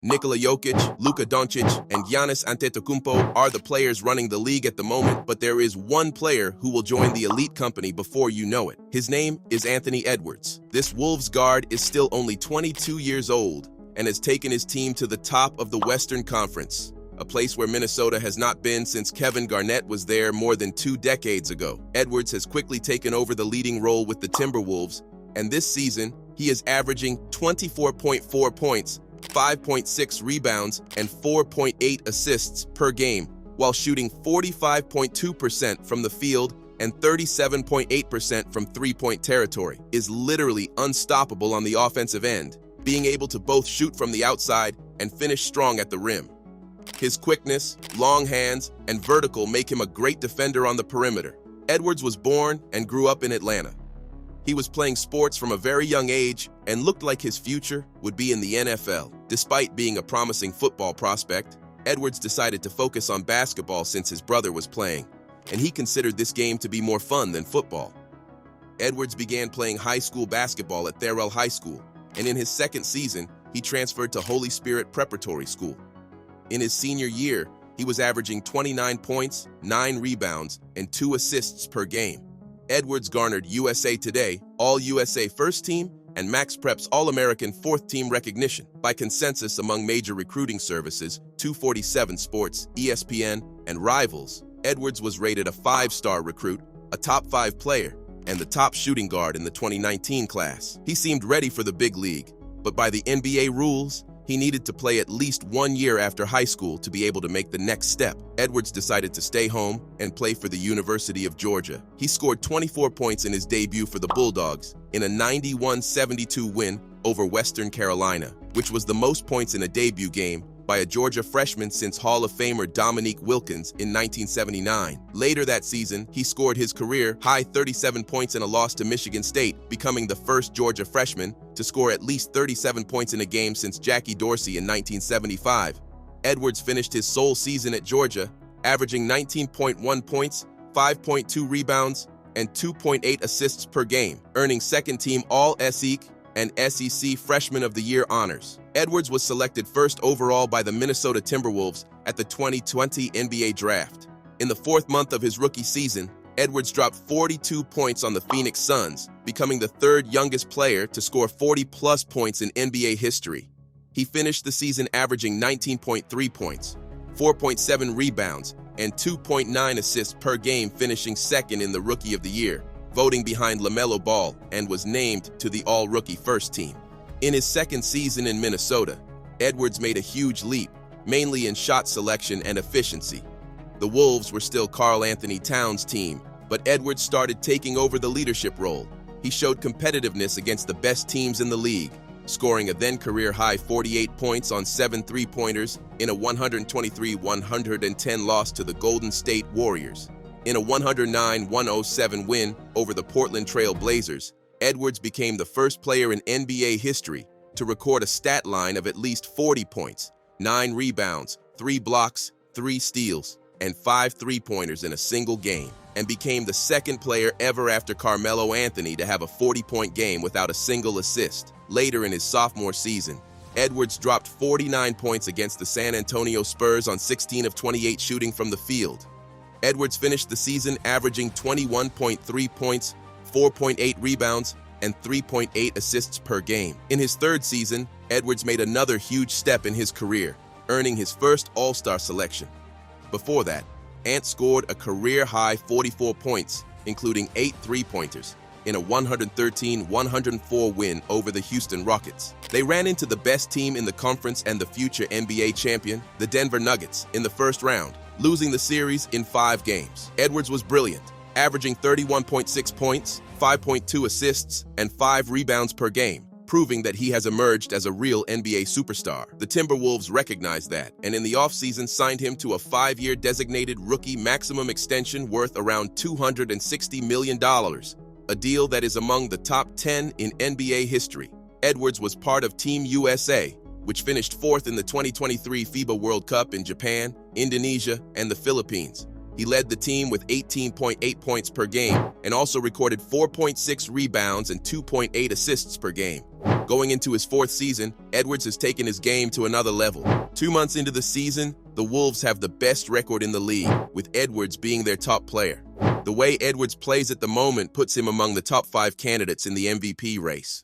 Nikola Jokic, Luka Doncic, and Giannis Antetokounmpo are the players running the league at the moment, but there is one player who will join the elite company before you know it. His name is Anthony Edwards. This Wolves guard is still only 22 years old and has taken his team to the top of the Western Conference, a place where Minnesota has not been since Kevin Garnett was there more than 2 decades ago. Edwards has quickly taken over the leading role with the Timberwolves, and this season, he is averaging 24.4 points, 5.6 rebounds, and 4.8 assists per game, while shooting 45.2% from the field and 37.8% from three-point territory. Is literally unstoppable on the offensive end, being able to both shoot from the outside and finish strong at the rim. His quickness, long hands, and vertical make him a great defender on the perimeter. Edwards was born and grew up in Atlanta. He was playing sports from a very young age and looked like his future would be in the NFL. Despite being a promising football prospect, Edwards decided to focus on basketball since his brother was playing, and he considered this game to be more fun than football. Edwards began playing high school basketball at Tharrell High School, and in his second season, he transferred to Holy Spirit Preparatory School. In his senior year, he was averaging 29 points, 9 rebounds, and 2 assists per game. Edwards garnered USA Today, All-USA First Team, and Max Prep's All-American Fourth Team recognition. By consensus among major recruiting services, 247 Sports, ESPN, and Rivals, Edwards was rated a 5-star recruit, a top 5 player, and the top shooting guard in the 2019 class. He seemed ready for the big league, but by the NBA rules, he needed to play at least 1 year after high school to be able to make the next step. Edwards decided to stay home and play for the University of Georgia. He scored 24 points in his debut for the Bulldogs in a 91-72 win over Western Carolina, which was the most points in a debut game by a Georgia freshman since Hall of Famer Dominique Wilkins in 1979. Later that season, he scored his career-high 37 points in a loss to Michigan State, becoming the first Georgia freshman to score at least 37 points in a game since Jackie Dorsey in 1975. Edwards finished his sole season at Georgia, averaging 19.1 points, 5.2 rebounds, and 2.8 assists per game, earning second-team All-SEC and SEC Freshman of the Year honors. Edwards was selected first overall by the Minnesota Timberwolves at the 2020 NBA Draft. In the 4th month of his rookie season, Edwards dropped 42 points on the Phoenix Suns, becoming the 3rd youngest player to score 40-plus points in NBA history. He finished the season averaging 19.3 points, 4.7 rebounds, and 2.9 assists per game, finishing second in the Rookie of the Year, voting behind LaMelo Ball, and was named to the All-Rookie First Team. In his second season in Minnesota, Edwards made a huge leap, mainly in shot selection and efficiency. The Wolves were still Karl Anthony Towns' team, but Edwards started taking over the leadership role. He showed competitiveness against the best teams in the league, scoring a then-career-high 48 points on 7 three-pointers in a 123-110 loss to the Golden State Warriors. In a 109-107 win over the Portland Trail Blazers, Edwards became the first player in NBA history to record a stat line of at least 40 points, 9 rebounds, 3 blocks, 3 steals, and 5 three-pointers in a single game, and became the second player ever after Carmelo Anthony to have a 40-point game without a single assist. Later in his sophomore season, Edwards dropped 49 points against the San Antonio Spurs on 16 of 28 shooting from the field. Edwards finished the season averaging 21.3 points, 4.8 rebounds, and 3.8 assists per game. In his 3rd season, Edwards made another huge step in his career, earning his first All-Star selection. Before that, Ant scored a career-high 44 points, including 8 three-pointers, in a 113-104 win over the Houston Rockets. They ran into the best team in the conference and the future NBA champion, the Denver Nuggets, in the first round, losing the series in 5 games. Edwards was brilliant, averaging 31.6 points, 5.2 assists, and 5 rebounds per game, proving that he has emerged as a real NBA superstar. The Timberwolves recognized that, and in the offseason signed him to a 5-year designated rookie maximum extension worth around $260 million, a deal that is among the top 10 in NBA history. Edwards was part of Team USA, which finished 4th in the 2023 FIBA World Cup in Japan, Indonesia, and the Philippines. He led the team with 18.8 points per game and also recorded 4.6 rebounds and 2.8 assists per game. Going into his fourth season, Edwards has taken his game to another level. 2 months into the season, the Wolves have the best record in the league, with Edwards being their top player. The way Edwards plays at the moment puts him among the top 5 candidates in the MVP race.